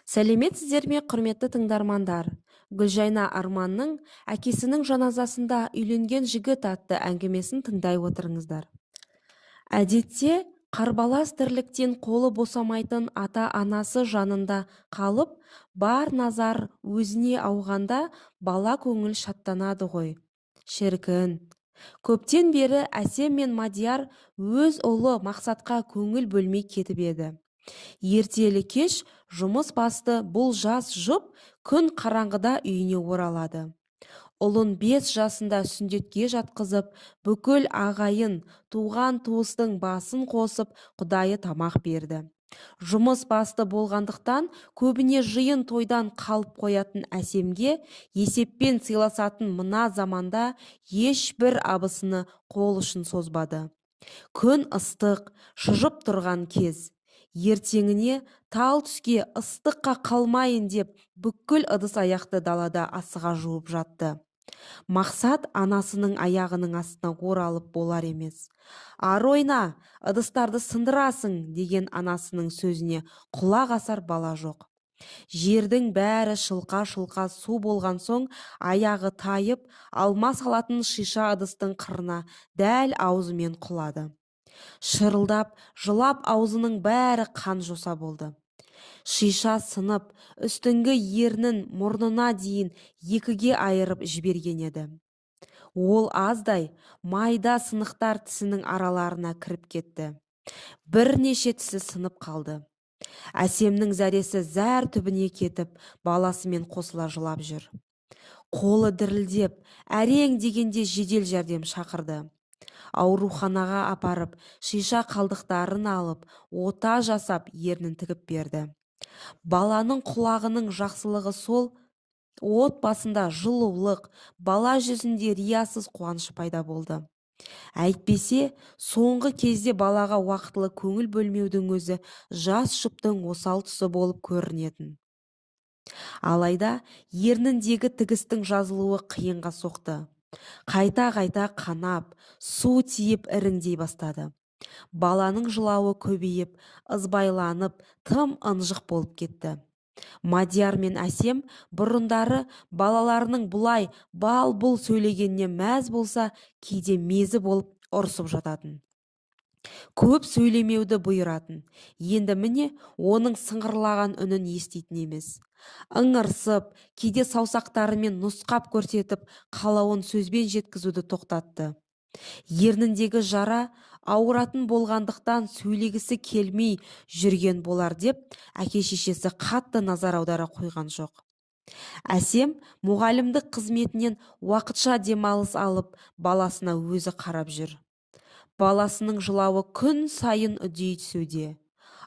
Сәлеметсіздер ме, құрметті тыңдармандар? Гүлжайна Арманның әкесінің жаназасында үйленген жігіт атты әңгімесін тыңдай отырыңыздар. Әдетте, қарбалас тірліктен қолы босамайтын ата-анасы жанында қалып, бар назар өзіне ауғанда бала көңіл шаттанады ғой. Шіркін. Көптен бері Әсем мен Мадияр өз ұлы Мақсатқа көңіл бөлмей кетіп еді. Ертелі кеш жұмыс басты бұл жас жұп күн қараңғыда үйіне оралады. Ұлын 5 жасында сүндетке жатқызып, бүкіл ағайын, туған туыстың басын қосып, Құдайы тамақ берді. Жұмыс басты болғандықтан көбіне жиын тойдан қалып қоятын Әсемге есеппен сыйласатын мына заманда ешбір абысыны қол ұшын созбады. Күн ыстық, шыжып тұрған кез. Ертеңіне тал түске ыстыққа қалмайын деп бүкіл ыдыс аяқты далада асыға жуып жатты. Мақсат анасының аяғының астына оралып болар емес. Ар ойна, ыдыстарды сындырасың деген анасының сөзіне құлақ асар бала жоқ. Жердің бәрі шылқа-шылқа су болған соң аяғы тайып, алма салатын шиша ыдыстың қырына дәл аузымен құлады. Шырылдап, жылап аузының бәрі қан жоса болды. Шиша сынып, үстіңгі ернін мұрнына дейін екіге айырып жіберген еді. Ол аздай, майда сынықтар тісінің араларына кіріп кетті. Бірнеше тісі сынып қалды. Әсемнің зәресі зәр түбіне кетіп, баласымен қосыла жылап жүр. Қолы дірілдеп, әрең дегенде жедел жәрдем шақырды. Ауруханаға апарып, шиша қалдықтарын алып, ота жасап, ернін тігіп берді. Баланың құлағының жақсылығы сол, отбасында жылулық, бала жүзінде риясыз қуаныш пайда болды. Әйтпесе, соңғы кезде балаға уақытылы көңіл бөлмеудің өзі жас жұптың осал тұсы болып көрінетін. Алайда, ерніндегі тігістің жазылуы қиынға соқты. Қайта-қайта қанап, су тиіп іріңдей бастады. Баланың жылауы көбейіп, ызбайланып, тым ынжық болып кетті. Мадияр мен Әсем бұрындары балаларының бұлай бал-бұл сөйлегеніне мәз болса, кейде мезі болып ұрсып жататын. Көп сөйлемеуді бұйыратын. Енді міне оның сыңғырлаған үнін еститін емес. Ыңырсып, кейде саусақтарымен нұсқап көрсетіп, қалауын сөзбен жеткізуді тоқтатты. Ерніндегі жара ауыратын болғандықтан сөйлегісі келмей жүрген болар деп, әке-шешесі қатты назар аудара қойған жоқ. Әсем мұғалімдік қызметінен уақытша демалыс алып, баласына өзі қарап жүр. Баласының жылауы күн сайын үдей түсуде.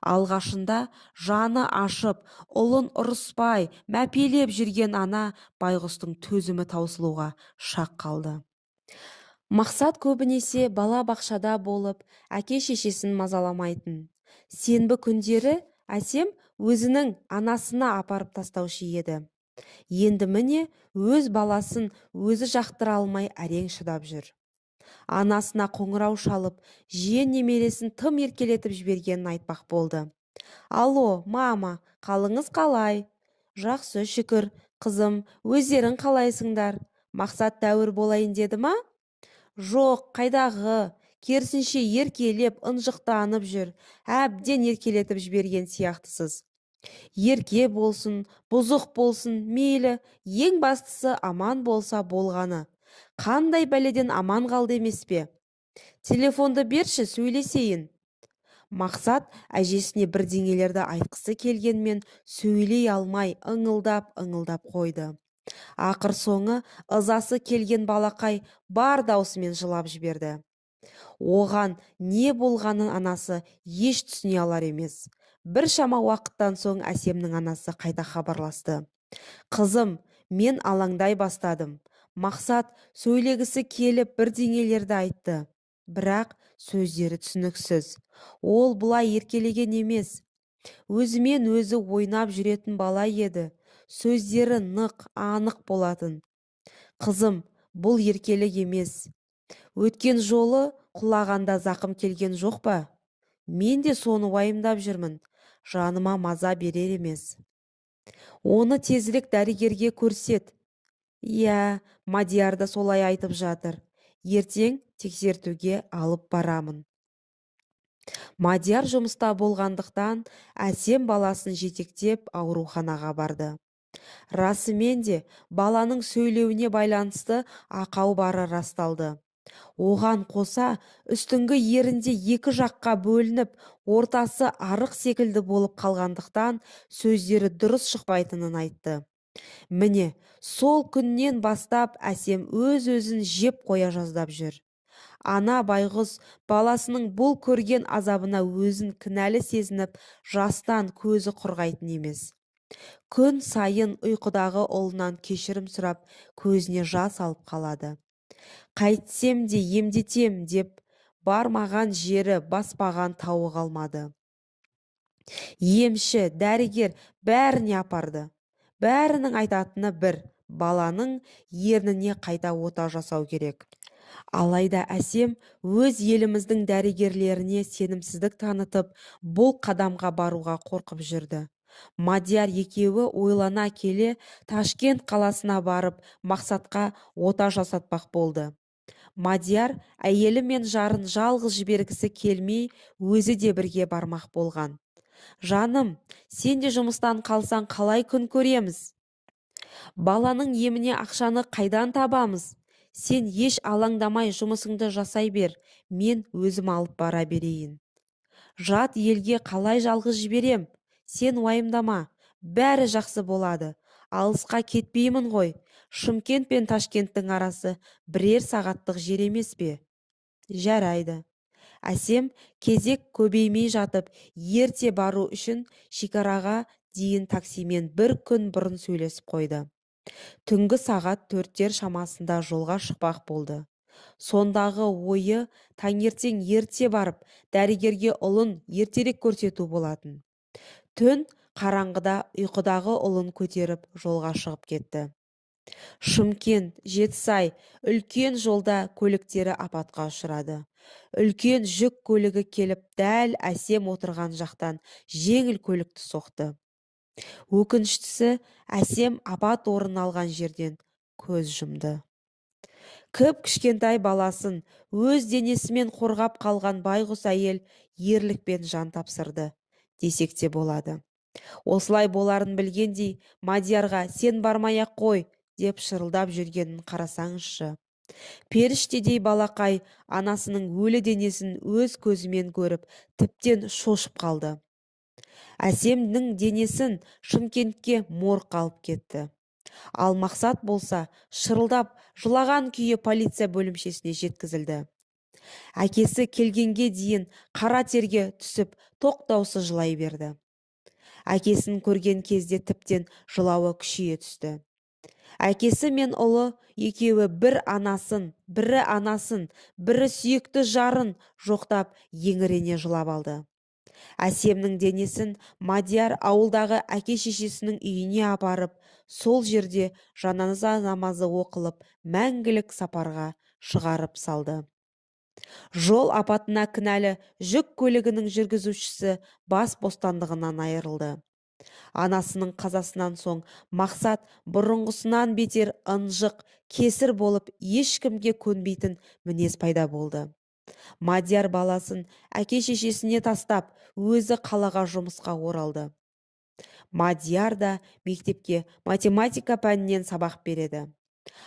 Алғашында жаны ашып, ұлын ұрыспай, мәпелеп жүрген ана байғұстың төзімі таусылуға шақ қалды. Мақсат көбінесе бала бақшада болып, әке-шешесін мазаламайтын. Сенбі күндері Әсем өзінің анасына апарып тастаушы еді. Енді міне өз баласын өзі жақтыра алмай әрең шыдап жүр. Анасына қоңырау шалып, жиен немересін тым еркелетіп жібергенін айтпақ болды. Алло, мама, қалыңыз қалай? Жақсы, шүкір, қызым, өздерің қалайсыңдар? Мақсат тәуір болайын деді ма? Жоқ, қайдағы, керісінше еркелеп, ынжықтанып жүр. Әбден еркелетіп жіберген сияқтысыз. Ерке болсын, бұзық болсын, мейлі, ең бастысы аман болса болғаны. Қандай бәледен аман қалды емес пе? Телефонды берші, сөйлесейін. Мақсат әжесіне бірдеңелерді айтқысы келгенмен сөйлей алмай ыңылдап қойды. Ақыр соңы ызасы келген балақай бар даусымен жылап жіберді. Оған не болғанын анасы еш түсіне алар емес. Біршама уақыттан соң Әсемнің анасы қайта хабарласты. Қызым, мен алаңдай бастадым. Мақсат сөйлегісі келіп бірдеңелерді айтты. Бірақ сөздері түсініксіз. Ол бұлай еркелеген емес. Өзімен өзі ойнап жүретін бала еді. Сөздері нық, анық болатын. Қызым, бұл еркелік емес. Өткен жолы құлағанда зақым келген жоқ па? Мен де соны уайымдап жүрмін. Жаныма маза берер емес. Оны тезірек дәрігерге көрсет. Иә, Мадияр да солай айтып жатыр. Ертең тексертуге алып барамын. Мадияр жұмыста болғандықтан Әсем баласын жетектеп ауруханаға барды. Расымен де баланың сөйлеуіне байланысты ақау бары расталды. Оған қоса үстіңгі ерінде екі жаққа бөлініп, ортасы арық секілді болып қалғандықтан сөздері дұрыс шықпайтынын айтты. Міне, сол күннен бастап Әсем өз-өзін жеп қоя жаздап жүр. Ана байғұс баласының бұл көрген азабына өзін кінәлі сезініп, жастан көзі құрғайтын емес. Күн сайын ұйқыдағы ұлынан кешірім сұрап, көзіне жас алып қалады. Қайтсем де емдетем деп, бармаған жері баспаған тауы қалмады. Емші, дәрігер бәріне апарды. Бәрінің айтатыны бір, баланың ерніне қайта ота жасау керек. Алайда Әсем өз еліміздің дәрігерлеріне сенімсіздік танытып, бұл қадамға баруға қорқып жүрді. Мадияр екеуі ойлана келе Ташкент қаласына барып, Мақсатқа ота жасатпақ болды. Мадияр әйелі мен жарын жалғыз жібергісі келмей, өзі де бірге бармақ болған. Жаным, сен де жұмыстан қалсаң қалай күн көреміз? Баланың еміне ақшаны қайдан табамыз? Сен еш алаңдамай жұмысыңды жасай бер, мен өзім алып бара берейін. Жат елге қалай жалғыз жіберем? Сен уайымдама, бәрі жақсы болады. Алысқа кетпеймін ғой. Шымкент пен Ташкенттің арасы бірер сағаттық жер емес пе? Жарайды. Әсем кезек көбеймей жатып, ерте бару үшін шекараға дейін таксимен бір күн бұрын сөйлесіп қойды. Түнгі сағат 4-тер шамасында жолға шықпақ болды. Сондағы ойы таңертең ерте барып, дәрігерге ұлын ертерек көрсету болатын. Түн қараңғыда ұйқыдағы ұлын көтеріп жолға шығып кетті. Шымкент, Жетісай, үлкен жолда көліктері апатқа ұшырады. Үлкен жүк көлігі келіп, дәл Әсем отырған жақтан жеңіл көлікті соқты. Өкініштісі, Әсем апат орын алған жерден көз жұмды. Кіп-кішкентай баласын өз денесімен қорғап қалған байғұс әйел ерлікпен жан тапсырды, десек те болады. Осылай боларын білгендей, Мадиярға сен бармай-ақ қой, деп шырылдап жүргенін қарасаңызшы. Періштедей балақай анасының өлі денесін өз көзімен көріп, тіптен шошып қалды. Әсемнің денесін Шымкентке морг алып кетті. Ал Мақсат болса, шырылдап, жылаған күйі полиция бөлімшесіне жеткізілді. Әкесі келгенге дейін қара терге түсіп, тоқтаусыз жылай берді. Әкесін көрген кезде тіптен жылауы күшейе түсті. Әкесі мен ұлы екеуі бірі анасын, бірі сүйікті жарын жоқтап, еңірене жылап алды. Әсемнің денесін Мадияр ауылдағы әке-шешесінің үйіне апарып, сол жерде жаназа намазы оқылып, мәңгілік сапарға шығарып салды. Жол апатына кінәлі жүк көлігінің жүргізушісі бас бостандығынан айырылды. Анасының қазасынан соң Мақсат бұрынғысынан бетер ынжық, кесір болып, ешкімге көнбейтін мінез пайда болды. Мадияр баласын әке-шешесіне тастап, өзі қалаға жұмысқа оралды. Мадияр да мектепке математика пәнінен сабақ береді.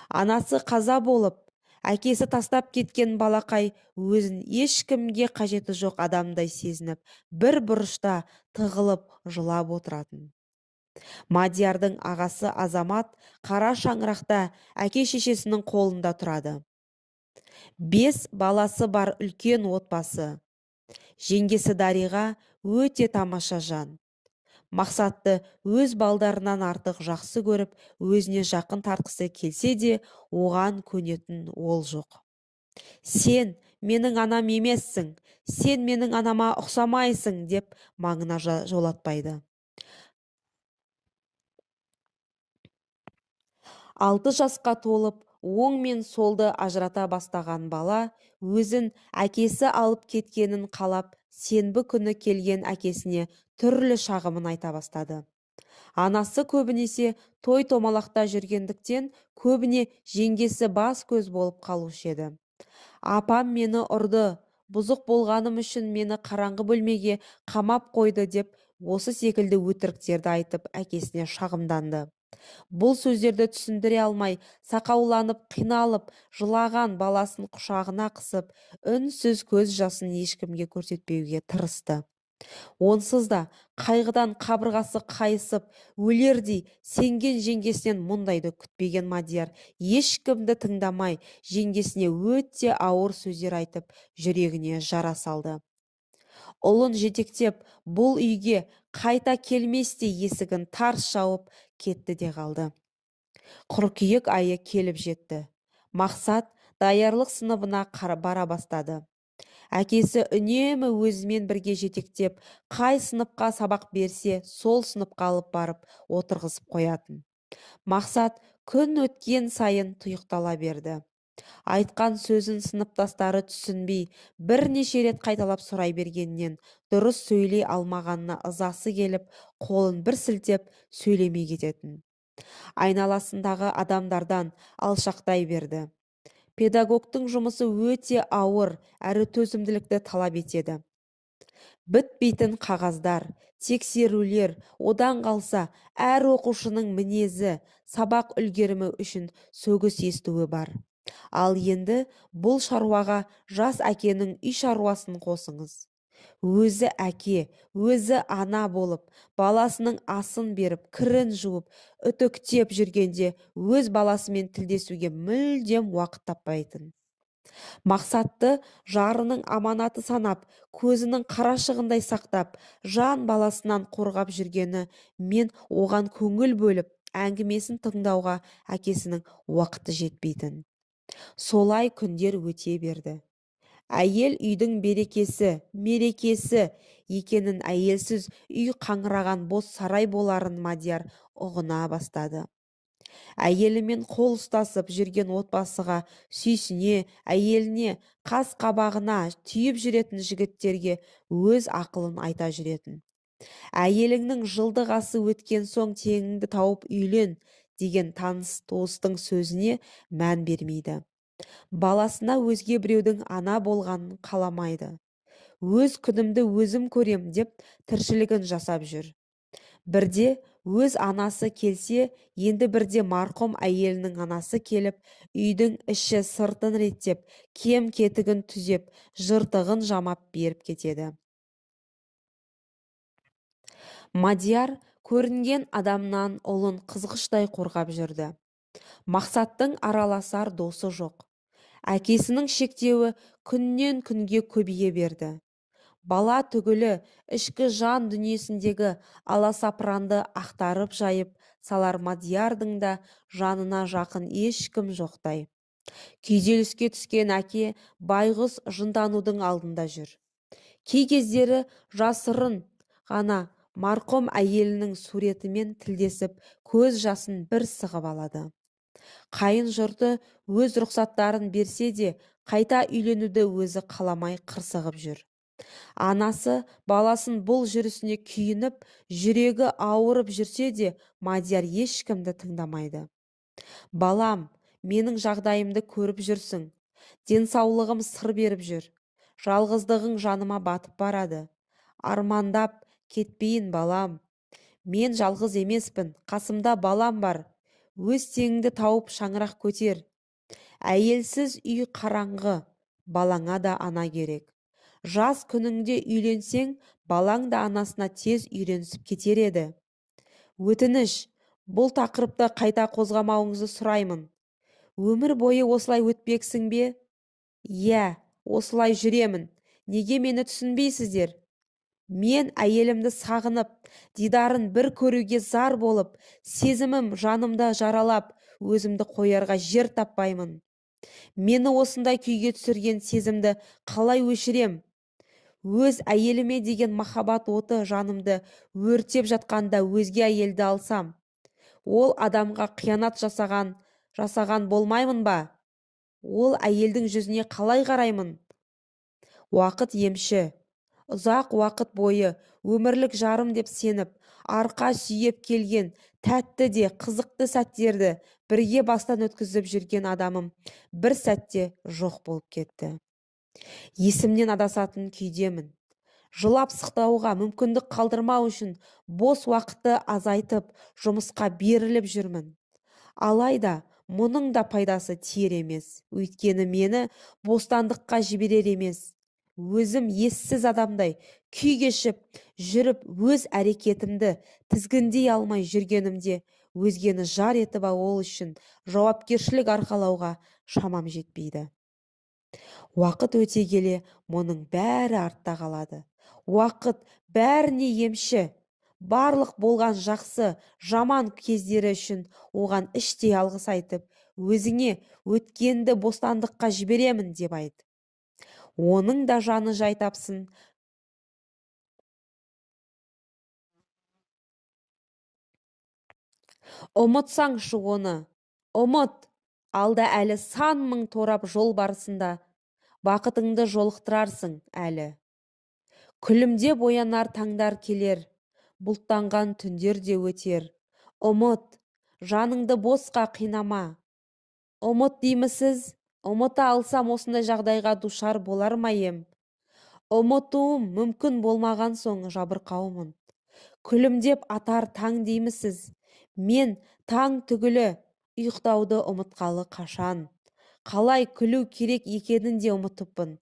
Анасы қаза болып, әкесі тастап кеткен балақай өзін ешкімге қажеті жоқ адамдай сезініп, бір бұрышта тығылып жылап отыратын. Мадиярдың ағасы Азамат қара шаңырақта әке-шешесінің қолында тұрады. 5 баласы бар үлкен отбасы. Жеңгесі Дариға өте тамаша жан. Мақсатты өз балдарынан артық жақсы көріп, өзіне жақын тартқысы келсе де, оған көнетін ол жоқ. Сен менің анам емессің, сен менің анама ұқсамайсың, деп маңына жолатпайды. 6 жасқа толып, оң мен солды ажырата бастаған бала, өзін әкесі алып кеткенін қалап, сенбі күні келген әкесіне түрлі шағымын айта бастады. Анасы көбінесе той-томалақта жүргендіктен көбіне жеңгесі бас көз болып қалушы еді. Апам мені ұрды, бұзық болғаным үшін мені қараңғы бөлмеге қамап қойды деп осы секілді өтіріктерді айтып әкесіне шағымданды. Бұл сөздерді түсіндіре алмай, сақауланып, қиналып, жылаған баласын құшағына қысып, үнсіз көз жасын ешкімге көрсетпеуге тырысты. Онсыз да қайғыдан қабырғасы қайысып, өлердей сенген жеңгесінен мұндайды күтпеген Мадияр ешкімді тыңдамай, жеңгесіне өте ауыр сөздер айтып, жүрегіне жара салды. Ұлын жетектеп, бұл үйге қайта келместей есігін тарс жауып кетті де қалды. Қыркүйек айы келіп жетті. Мақсат даярлық сыныбына бара бастады. Әкесі үнемі өзімен бірге жетектеп, қай сыныпқа сабақ берсе, сол сыныпқа алып барып отырғызып қоятын. Мақсат күн өткен сайын тұйықтала берді. Айтқан сөзін сыныптастары түсінбей, бірнеше рет қайталап сұрай бергеннен дұрыс сөйлей алмағанына ызасы келіп, қолын бір сілтеп сөйлемей кететін. Айналасындағы адамдардан алшақтай берді. Педагогтың жұмысы өте ауыр, әрі төзімділікті талап етеді. Бітпейтін қағаздар, тексерулер, одан қалса әр оқушының мінезі, сабақ үлгерімі үшін сөгіс естуі бар. Ал енді бұл шаруаға жас әкенің үй шаруасын қосыңыз. Өзі әке, өзі ана болып, баласының асын беріп, кірін жуып, үтіктеп жүргенде өз баласымен тілдесуге мүлдем уақыт таппайтын. Мақсатты жарының аманаты санап, көзінің қарашығындай сақтап, жан баласынан қорғап жүргені мен оған көңіл бөліп, әңгімесін тыңдауға әкесінің уақыты жетпейтін. Солай күндер өте берді. Әйел үйдің берекесі, мерекесі екенін, әйелсіз үй қаңыраған бос сарай боларын Мадияр ұғына бастады. Әйелімен қол ұстасып жүрген отбасыға сүйсіне, әйеліне қас қабағына түйіп жүретін жігіттерге өз ақылын айта жүретін. Әйеліңнің жылдық асы өткен соң теңіңді тауып үйлен деген таныс туыстың сөзіне мән бермейді. Баласына өзге біреудің ана болғанын қаламайды. Өз күнімді өзім көрем деп тіршілігін жасап жүр. Бірде өз анасы келсе, енді бірде марқұм әйелінің анасы келіп, үйдің іші сыртын реттеп, кем кетігін түзеп, жыртығын жамап беріп кетеді. Мадияр көрінген адамнан ұлын қызғыштай қорғап жүрді. Мақсаттың араласар досы жоқ. Әкесінің шектеуі күннен күнге көбейе берді. Бала түгілі ішкі жан дүниесіндегі аласапыранды ақтарып жайып салар Мадиярдың да жанына жақын ешкім жоқтай. Күйзеліске түскен әке байғұс жынданудың алдында жүр. Кей кездері жасырын ғана марқұм әйелінің суретімен тілдесіп, көз жасын бір сығып алады. Қайын жұрты өз рұқсаттарын берсе де, қайта үйленуді өзі қаламай қырсығып жүр. Анасы баласын бұл жүрісіне күйініп, жүрегі ауырып жүрсе де, Мадияр ешкімді тыңдамайды. Балам, менің жағдайымды көріп жүрсің. Денсаулығым сыр беріп жүр. Жалғыздығың жаныма батып барады. Армандап кетпейін балам. Мен жалғыз емеспін, қасымда балам бар. Өз теңіңді тауып шаңырақ көтер. Әйелсіз үй қараңғы, балаңа да ана керек. Жас күніңде үйленсең, балаң да анасына тез үйренісіп кетер еді. Өтініш, бұл тақырыпты қайта қозғамауыңызды сұраймын. Өмір бойы осылай өтпексің бе? Иә, осылай жүремін. Неге мені түсінбейсіздер? Мен әйелімді сағынып, дидарын бір көруге зар болып, сезімім жанымда жаралап, өзімді қоярға жер таппаймын. Мені осындай күйге түсірген сезімді қалай өшірем? Өз әйеліме деген махаббат оты жанымды өртеп жатқанда өзге әйелді алсам, ол адамға қиянат жасаған болмаймын ба? Ол әйелдің жүзіне қалай қараймын? Уақыт емші. Ұзақ уақыт бойы өмірлік жарым деп сеніп, арқа сүйеп келген тәтті де қызықты сәттерді бірге бастан өткізіп жүрген адамым бір сәтте жоқ болып кетті. Есімнен адасатын күйдемін. Жылап сықтауға мүмкіндік қалдырмау үшін бос уақытты азайтып, жұмысқа беріліп жүрмін. Алайда мұның да пайдасы тиер емес. Өйткені мені бостандыққа жіберер емес. Өзім ессіз адамдай күй кешіп жүріп, өз әрекетімді тізгіндей алмай жүргенімде, өзгені жар етіп ол үшін жауапкершілік арқалауға шамам жетпейді. Уақыт өте келе мұның бәрі артта қалады. Уақыт бәріне емші. Барлық болған жақсы, жаман кездері үшін оған іштей алғыс айтып, өзіңе өткенді бостандыққа жіберемін деп айт. Оның да жаны жай тапсын. Ұмытсаңшы оны. Ұмыт. Алда әлі сан мың торап жол барысында бақытыңды жолықтырарсың әлі. Күлімдеп оянар таңдар келер, бұлттанған түндер де өтер. Ұмыт, жаныңды босқа қинама. Ұмыт деймісіз, ұмыта алсам осындай жағдайға душар болар ма ем? Ұмытуым мүмкін болмаған соң жабырқаумын. Күлімдеп атар таң деймісіз, мен таң түгілі ұйықтауды ұмытқалы қашан. Қалай күлу керек екенін де ұмытыппын.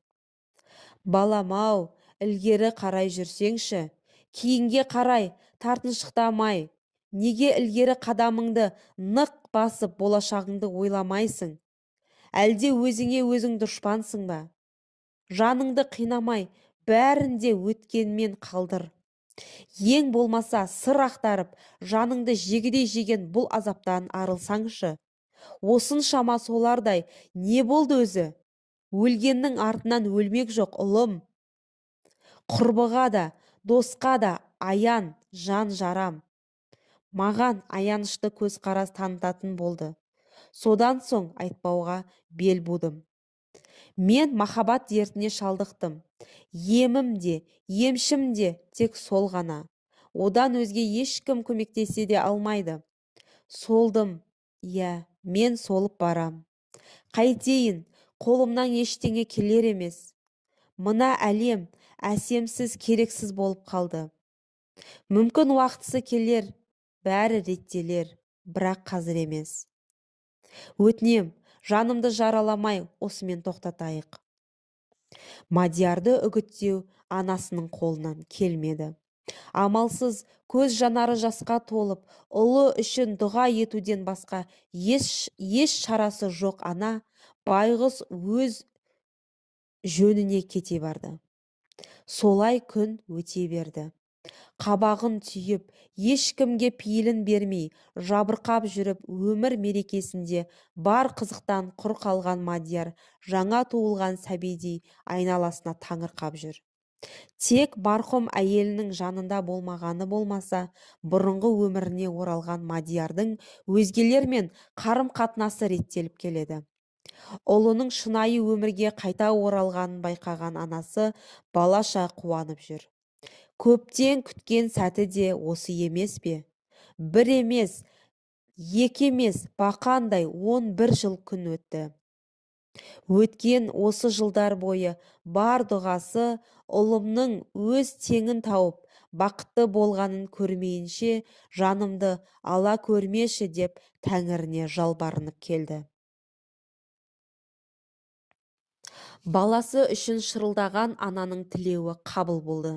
Балам-ау, ілгері қарай жүрсеңші, кейінге қарай тартыншықтамай, неге ілгері қадамыңды нық басып болашағыңды ойламайсың? Әлде өзіңе өзің дұшпансың ба? Жаныңды қинамай, бәрінде өткенмен қалдыр. Ең болмаса сыр ақтарып, жаныңды жегідей жеген бұл азаптан арылсаңшы. Осыншама солардай не болды өзі? Өлгеннің артынан өлмек жоқ, ұлым. Құрбыға да, досқа да аян, жан жарам. Маған аянышты көзқарас танытатын болды. Содан соң айтпауға бел будым. Мен махаббат дертіне шалдықтым. Емім де, емшім де тек сол ғана. Одан өзге ешкім көмектесе де алмайды. Солдым, мен солып барам. Қайтейін, қолымнан ештеңе келер емес. Мына әлем әсемсіз, керексіз болып қалды. Мүмкін уақытысы келер, бәрі реттелер, бірақ қазір емес. Өтінем, жанымды жараламай осымен тоқтатайық. Мадиярды үгіттеу анасының қолынан келмеді. Амалсыз көз жанары жасқа толып, ұлы үшін дұға етуден басқа еш шарасы жоқ ана байғұс өз жөніне кете барды. Солай күн өте берді. Қабағын түйіп, ешкімге пейілін бермей, жабырқап жүріп, өмір мерекесінде бар қызықтан құр қалған Мадияр жаңа туылған сәбидей айналасына таңырқап жүр. Тек марқұм әйелінің жанында болмағаны болмаса, бұрынғы өміріне оралған Мадиярдың өзгелермен қарым-қатынасы реттеліп келеді. Ұлының шынайы өмірге қайта оралғанын байқаған анасы балаша қуанып жүр. Көптен күткен сәті де осы емес пе? Бір емес, екі емес, бақандай 11 жыл күн өтті. Өткен осы жылдар бойы бар дұғасы ұлымның өз теңін тауып, бақытты болғанын көрмейінше жанымды ала көрмеші деп Тәңіріне жалбарынып келді. Баласы үшін шырылдаған ананың тілеуі қабыл болды.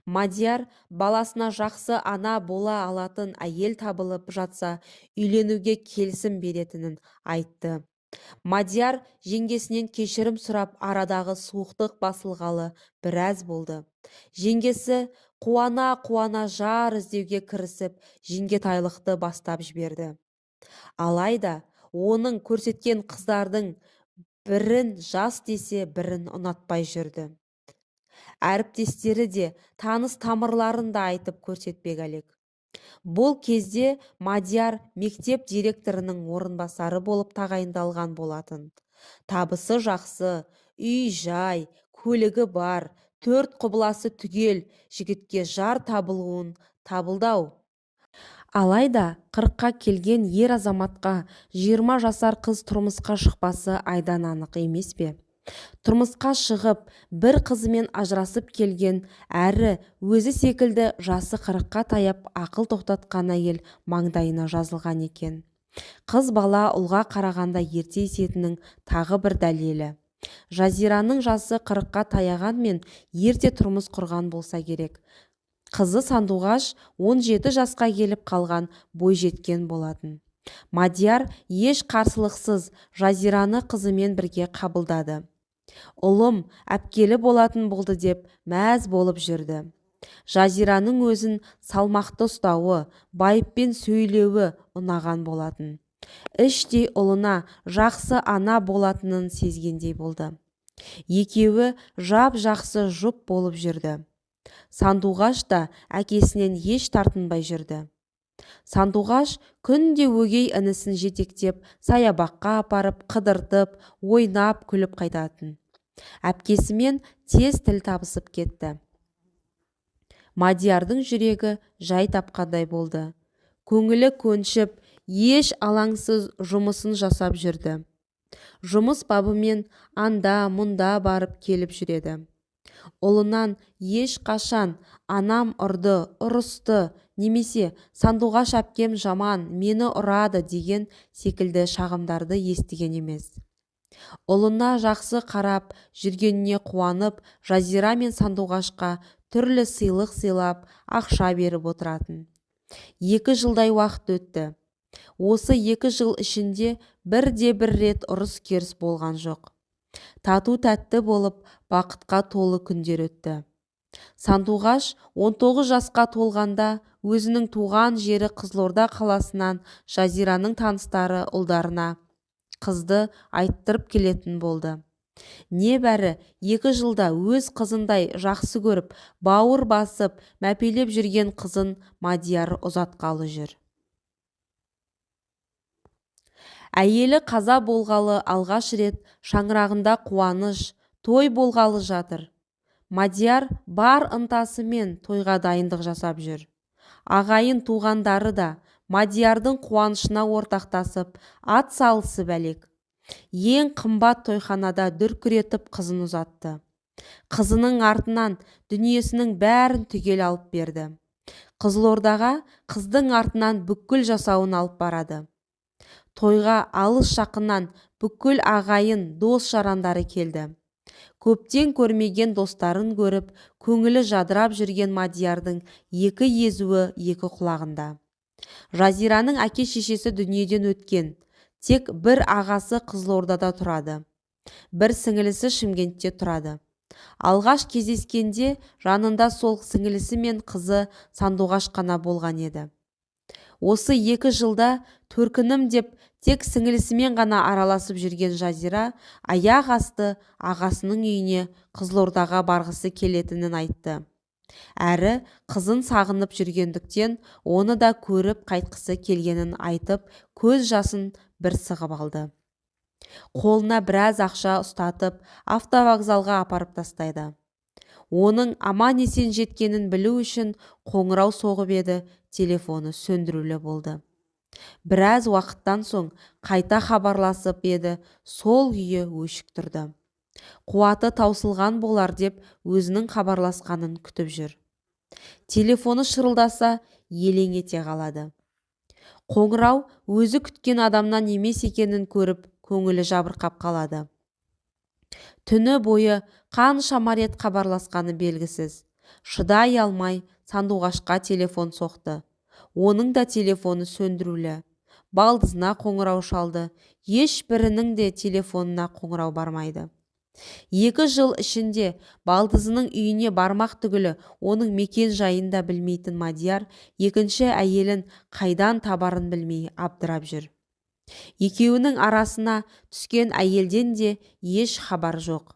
Мадияр баласына жақсы ана бола алатын әйел табылып жатса, үйленуге келісім беретінін айтты. Мадияр жеңгесінен кешірім сұрап арадағы суықтық басылғалы біраз болды. Жеңгесі қуана жар іздеуге кірісіп, жеңгетайлықты бастап жіберді. Алайда оның көрсеткен қыздардың бірін жас десе, бірін ұнатпай жүрді. Әріптестері де таныс тамырларын да айтып көрсетпек әлек. Бұл кезде Мадияр мектеп директорының орынбасары болып тағайындалған болатын. Табысы жақсы, үй жай, көлігі бар, 4 құбыласы түгел жігітке жар табылуын табылдау. Алайда 40-қа келген ер азаматқа 20 жасар қыз тұрмысқа шықпасы айдан анық емес пе? Тұрмысқа шығып, бір қызымен ажырасып келген, әрі өзі секілді жасы 40-қа таяп ақыл тоқтатқан әйел маңдайына жазылған екен. Қыз бала ұлға қарағанда ерте есетінің тағы бір дәлелі. Жазираның жасы 40-қа таяғанмен ерте тұрмыс құрған болса керек. Қызы Сандуғаш 17 жасқа келіп қалған бойжеткен болатын. Мадияр еш қарсылықсыз Жазираны қызымен бірге қабылдады. Ұлым әпкелі болатын болды деп мәз болып жүрді. Жазираның өзін салмақты ұстауы, байыппен сөйлеуі ұнаған болатын. Іштей ұлына жақсы ана болатынын сезгендей болды. Екеуі жап-жақсы жұп болып жүрді. Сандуғаш та әкесінен еш тартынбай жүрді. Сандуғаш күнде өгей інісін жетектеп, саябаққа апарып, қыдыртып, ойнап, күліп қайтатын. Әпкесімен тез тіл табысып кетті. Мадиярдың жүрегі жай тапқандай болды. Көңілі көншіп, еш алаңсыз жұмысын жасап жүрді. Жұмыс бабымен анда-мұнда барып келіп жүреді. Ұлынан еш қашан анам ұрды, ұрысты, немесе Сандуғаш әпкем жаман, мені ұрады деген секілді шағымдарды естіген емес. Ұлына жақсы қарап жүргеніне қуанып, Жазира мен Сандуғашқа түрлі сыйлық сыйлап, ақша беріп отыратын. 2 жылдай уақыт өтті. Осы 2 жыл ішінде бірде-бір рет ұрыс-керіс болған жоқ. Тату-тәтті болып, бақытқа толы күндер өтті. Сандуғаш 19 жасқа толғанда өзінің туған жері Қызылорда қаласынан Жазираның таныстары ұлдарына қызды айттырып келетін болды. Небәрі 2 жылда өз қызындай жақсы көріп, бауыр басып, мәпелеп жүрген қызын Мадияр ұзатқалы жүр. Әйелі қаза болғалы алғаш рет шаңырағында қуаныш, той болғалы жатыр. Мадияр бар ынтасымен тойға дайындық жасап жүр. Ағайын туғандары да Мадиярдың қуанышына ортақтасып, ат салысып әлек. Ең қымбат тойханада дүркіретіп қызын ұзатты. Қызының артынан дүниесінің бәрін түгел алып берді. Қызылордаға қыздың артынан бүкіл жасауын алып барады. Тойға алыс жақыннан бүкіл ағайын, дос жарандары келді. Көптен көрмеген достарын көріп, көңілі жадырап жүрген Мадиярдың 2 езуі 2 құлағында. Жазираның әке-шешесі дүниеден өткен. Тек бір ағасы Қызылордада тұрады. Бір сіңілісі Шымкентте тұрады. Алғаш кездескенде жанында сол сіңілісі мен қызы Сандуғаш қана болған еді. Осы 2 жылда төркінім деп тек сіңілісімен ғана араласып жүрген Жазира аяқ асты ағасының үйіне Қызылордаға барғысы келетінін айтты. Әрі қызын сағынып жүргендіктен оны да көріп қайтқысы келгенін айтып, көз жасын бір сығып алды. Қолына біраз ақша ұстатып, автовокзалға апарып тастайды. Оның аман есен жеткенін білу үшін қоңырау соғып еді, телефоны сөндірулі болды. Біраз уақыттан соң қайта хабарласып еді, сол күйі өшік тұрды. Қуаты таусылған болар деп өзінің хабарласқанын күтіп жүр. Телефоны шырылдаса, елең ете қалады. Қоңырау өзі күткен адамнан емес екенін көріп, көңілі жабырқап қалады. Түні бойы қаншама рет хабарласқаны белгісіз. Шыдай алмай Сандуғашқа телефон соқты. Оның да телефоны сөндірулі. Балдызына қоңырау шалды. Ешбірінің де телефонына қоңырау бармайды. 2 жыл ішінде балдызының үйіне бармақ түгілі оның мекен жайын да білмейтін Мадияр екінші әйелін қайдан табарын білмей абдырап жүр. Екеуінің арасына түскен әйелден де еш хабар жоқ.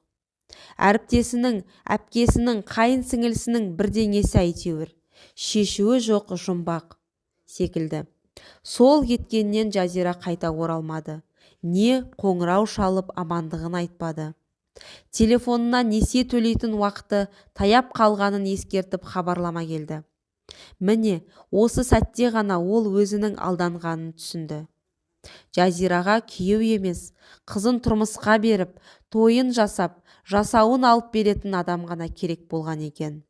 Әріптесінің, әпкесінің, қайын сіңілісінің бірдеңесі әйтеуір. Шешуі жоқ жұмбақ секілді. Сол кеткеннен Жазира қайта оралмады. Не қоңырау шалып амандығын айтпады. Телефонына несие төлейтін уақыты таяп қалғанын ескертіп хабарлама келді. Міне, осы сәтте ғана ол өзінің алданғанын түсінді. Жазираға күйеу емес, қызын тұрмысқа беріп, тойын жасап, жасауын алып беретін адам ғана керек болған екен.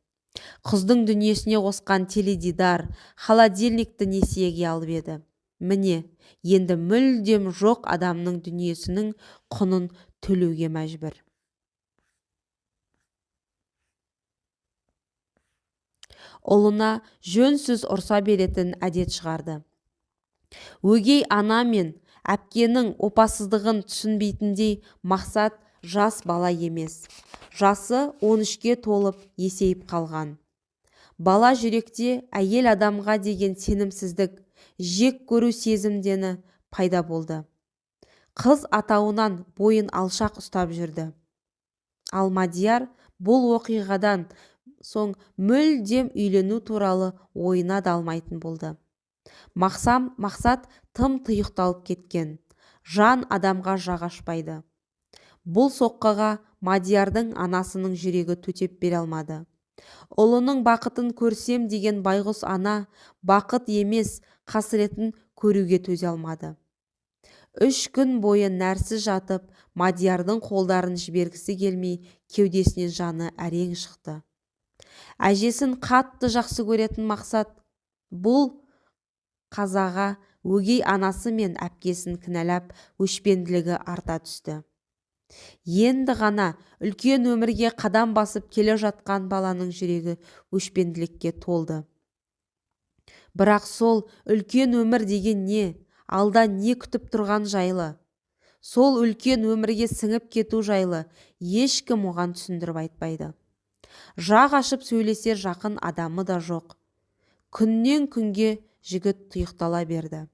Қыздың дүниесіне қосқан теледидар, холодильникті несиеге алып еді. Міне, енді мүлдем жоқ адамның дүниесінің құнын төлеуге мәжбүр. Ұлына жөнсіз ұрса беретін әдет шығарды. Өгей ана мен әпкенің опасыздығын түсінбейтіндей Мақсат жас бала емес. Жасы 13-ке толып есейіп қалған. Бала жүректе әйел адамға деген сенімсіздік, жек көру сезімдені пайда болды. Қыз атауынан бойын алшақ ұстап жүрді. Ал Мадияр бұл оқиғадан соң мүлдем үйлену туралы ойына да алмайтын болды. Мақсат тым тұйықталып кеткен. Жан адамға жақ ашпайды. Бұл соққыға Мадиярдың анасының жүрегі төтеп бере алмады. Ұлының бақытын көрсем деген байғұс ана бақыт емес, қасіретін көруге төзе алмады. 3 күн бойы нәрсіз жатып, Мадиярдың қолдарын жібергісі келмей, кеудесінен жаны әрең шықты. Әжесін қатты жақсы көретін Мақсат бұл қазаға өгей анасы мен әпкесін кінәлап, өшпенділігі арта түсті. Енді ғана үлкен өмірге қадам басып келе жатқан баланың жүрегі өшпенділікке толды. Бірақ сол үлкен өмір деген не? Алда не күтіп тұрған жайлы? Сол үлкен өмірге сіңіп кету жайлы ешкім оған түсіндіріп айтпайды. Жақ ашып сөйлесер жақын адамы да жоқ. Күннен күнге жігіт тұйықтала берді.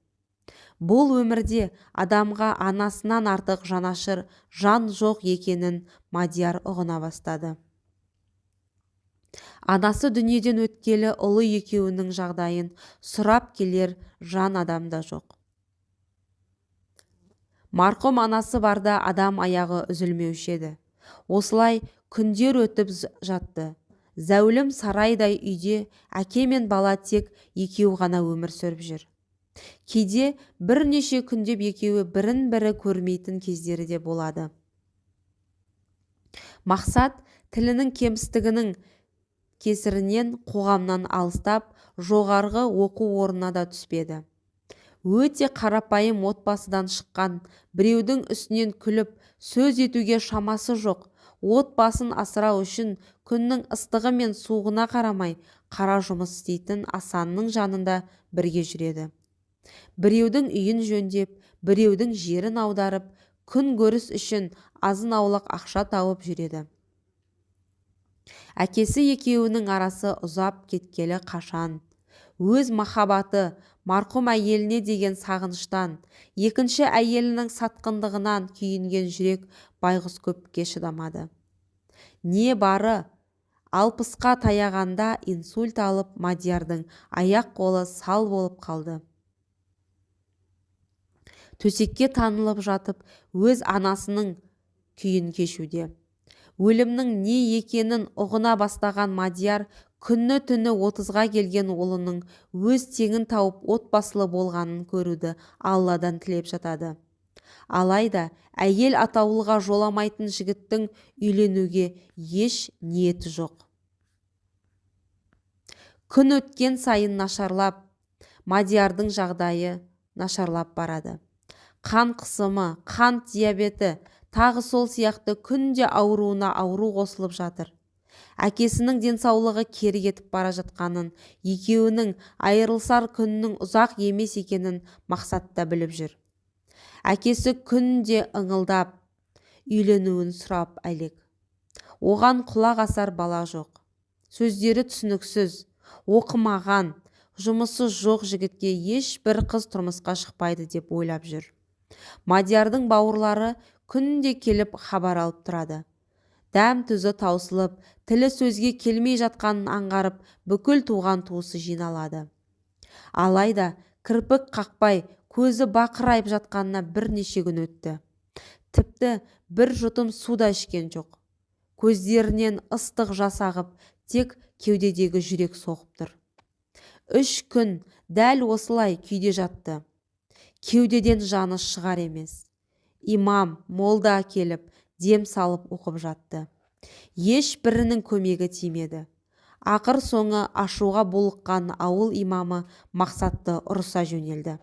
Бұл өмірде адамға анасынан артық жанашыр жан жоқ екенін Мадияр ұғына бастады. Анасы дүниеден өткелі ұлы екеуінің жағдайын сұрап келер жан адам да жоқ. Марқұм анасы барда адам аяғы үзілмеуші еді. Осылай күндер өтіп жатты. Зәулім сарайдай үйде әке мен бала тек екеу ғана өмір сүріп жүр. Кейде бірнеше күндеп екеуі бірін-бірі көрмейтін кездері де болады. Мақсат тілінің кемістігінің кесірінен қоғамнан алыстап, жоғарғы оқу орнына да түспеді. Өте қарапайым отбасыдан шыққан, біреудің үстінен күліп, сөз етуге шамасы жоқ, отбасын асырау үшін күннің ыстығы мен суығына қарамай қара жұмыс істейтін Асанның жанында бірге жүреді. Біреудің үйін жөндеп, біреудің жерін аударып, күн көріс үшін азын-аулақ ақша тауып жүреді. Әкесі екеуінің арасы ұзап кеткелі қашан. Өз махаббаты, марқұм әйеліне деген сағыныштан, екінші әйелінің сатқындығынан күйінген жүрек байғұс көпке шыдамады. Не бары 60-қа таяғанда инсульт алып, Мадиярдың аяқ қолы сал болып қалды. Төсекке танылып жатып, өз анасының күйін кешуде. Өлімнің не екенін ұғына бастаған Мадияр күні түні 30-ға келген ұлының өз теңін тауып отбасылы болғанын көруді Алладан тілеп жатады. Алайда әйел атаулыға жоламайтын жігіттің үйленуге еш ниеті жоқ. Күн өткен сайын нашарлап, Мадиярдың жағдайы нашарлап барады. Қан қысымы, қант диабеті, тағы сол сияқты күнде ауруына ауру қосылып жатыр. Әкесінің денсаулығы кері кетіп бара жатқанын, екеуінің айырылысар күннің ұзақ емес екенін Мақсат та біліп жүр. Әкесі күнде ыңылдап, үйленуін сұрап әлек. Оған құлақ асар бала жоқ. Сөздері түсініксіз, оқымаған, жұмысы жоқ жігітке ешбір қыз тұрмысқа шықпайды деп ойлап жүр. Мадиярдың бауырлары күнде келіп хабар алып тұрады. Дәм тұзы таусылып, тілі сөзге келмей жатқанын аңғарып, бүкіл туған туысы жиналады. Алайда кірпік қақпай, көзі бақырайып жатқанына бірнеше күн өтті. Тіпті бір жұтым су да ішкен жоқ. Көздерінен ыстық жас ағып, тек кеудедегі жүрек соғып тұр. 3 күн дәл осылай күйде жатты. Кеудеден жаны шығар емес. Имам, молда келіп, дем салып оқып жатты. Ешбірінің көмегі тимеді. Ақыр соңы ашуға булыққан ауыл имамы Мақсатты ұрыса жөнелді.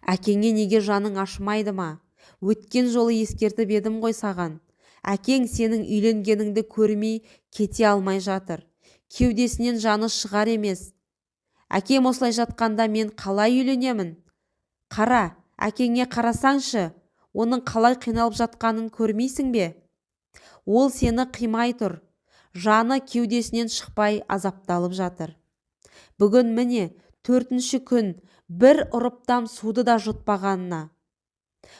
Әкеңе неге жаның ашымайды ма? Өткен жолы ескертіп едім ғой саған. Әкең сенің үйленгеніңді көрмей кете алмай жатыр. Кеудесінен жаны шығар емес. Әкем осылай жатқанда мен қалай үйленемін? Қара, әкеңе қарасаңшы, оның қалай қиналып жатқанын көрмейсің бе? Ол сені қимай тұр. Жаны кеудесінен шықпай азапталып жатыр. Бүгін міне 4-ші күн бір ұрыптам суды да жұтпағанына.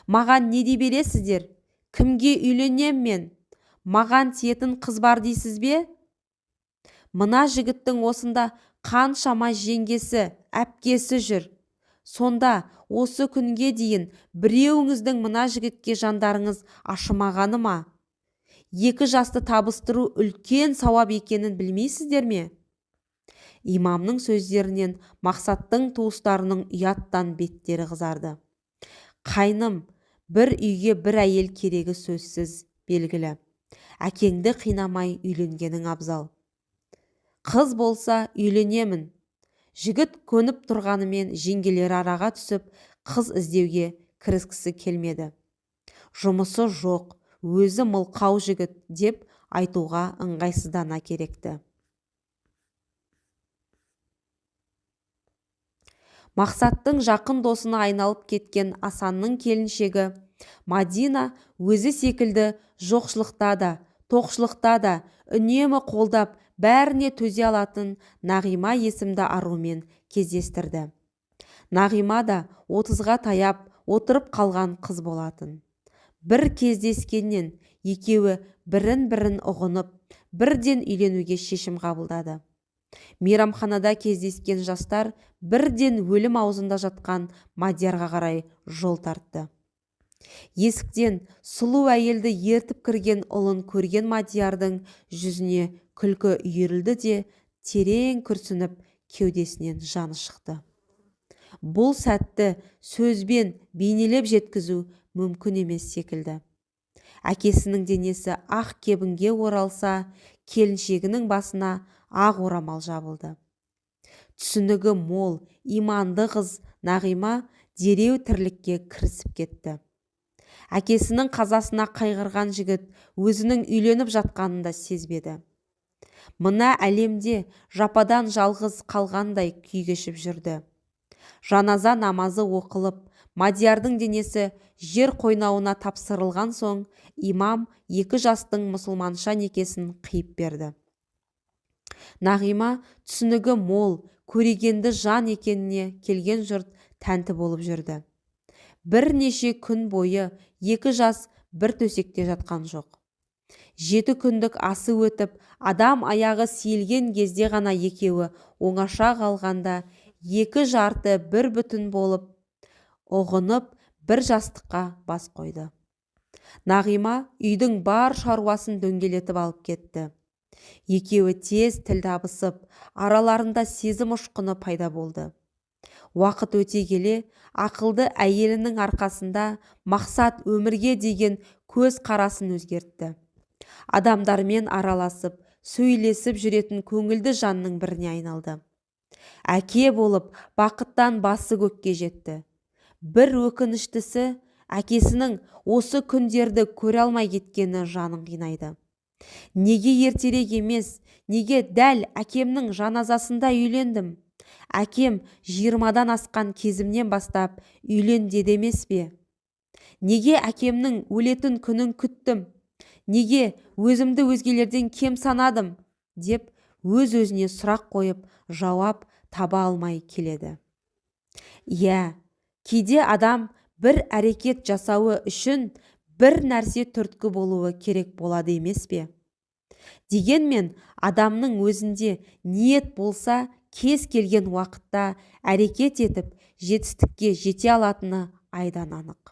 Маған не дей бересіздер? Кімге үйленем мен? Маған тиетін қыз бар дейсіз бе? Мына жігіттің осында қаншама жеңгесі, әпкесі жүр. Сонда осы күнге дейін біреуіңіздің мына жігітке жандарыңыз ашымағаны ма? 2 жасты табыстыру үлкен сауап екенін білмейсіздер ме? Имамның сөздерінен Мақсаттың туыстарының ұяттан беттері қызарды. Қайным, бір үйге бір әйел керегі сөзсіз белгілі. Әкеңді қинамай үйленгенің абзал. Қыз болса үйленемін. Жігіт көніп тұрғанымен жеңгелері араға түсіп, қыз іздеуге кіріскісі келмеді. Жұмысы жоқ, өзі мылқау жігіт деп айтуға ыңғайсыздана керекті. Мақсаттың жақын досына айналып кеткен Асанның келіншегі Мадина өзі секілді жоқшылықта да, тоқшылықта да үнемі қолдап, бәріне төзе алатын Нағима есімді арумен кездестірді. Нағима да 30-ға таяп отырып қалған қыз болатын. Бір кездескеннен екеуі бірін-бірін ұғынып, бірден үйленуге шешім қабылдады. Мейрамханада кездескен жастар бірден өлім аузында жатқан Мадиярға қарай жол тартты. Есіктен сұлу әйелді ертіп кірген ұлын көрген Мадиярдың жүзіне күлкі үйірілді де, терең күрсініп, кеудесінен жаны шықты. Бұл сәтті сөзбен бейнелеп жеткізу мүмкін емес секілді. Әкесінің денесі ақ кебінге оралса, келіншегінің басына ақ орамал жабылды. Түсінігі мол, иманды қыз Нағима дереу тірлікке кірісіп кетті. Әкесінің қазасына қайғырған жігіт өзінің үйленіп жатқанын да сезбеді. Мына әлемде жападан жалғыз қалғандай күй кешіп жүрді. Жаназа намазы оқылып, Мадиярдың денесі жер қойнауына тапсырылған соң, имам 2 жастың мұсылманша некесін қиып берді. Нағима түсінігі мол, көрегенді жан екеніне келген жұрт тәнті болып жүрді. Бірнеше күн бойы 2 жас бір төсекте жатқан жоқ. 7 күндік асы өтіп, адам аяғы сейілген кезде ғана екеуі оңаша қалғанда 2 жарты бір бүтін болып, ұғынып бір жастыққа бас қойды. Нағима үйдің бар шаруасын дөңгелетіп алып кетті. Екеуі тез тіл табысып, араларында сезім ұшқыны пайда болды. Уақыт өте келе, ақылды әйелінің арқасында Мақсат өмірге деген көз қарасын өзгертті. Адамдармен араласып, сөйлесіп жүретін көңілді жанның біріне айналды. Әке болып, бақыттан басы көкке жетті. Бір өкініштісі, әкесінің осы күндерді көре алмай кеткені жанын қинайды. Неге ертерек емес, неге дәл әкемнің жаназасында үйлендім? Әкем 20-дан асқан кезімнен бастап үйлен деді емес пе? Неге әкемнің өлетін күнін күттім? Неге өзімді өзгелерден кем санадым? Деп өз-өзіне сұрақ қойып, жауап таба алмай келеді. Иә, кейде адам бір әрекет жасауы үшін бір нәрсе түрткі болуы керек болады емес пе? Дегенмен адамның өзінде ниет болса, кез келген уақытта әрекет етіп, жетістікке жете алатыны айдан анық.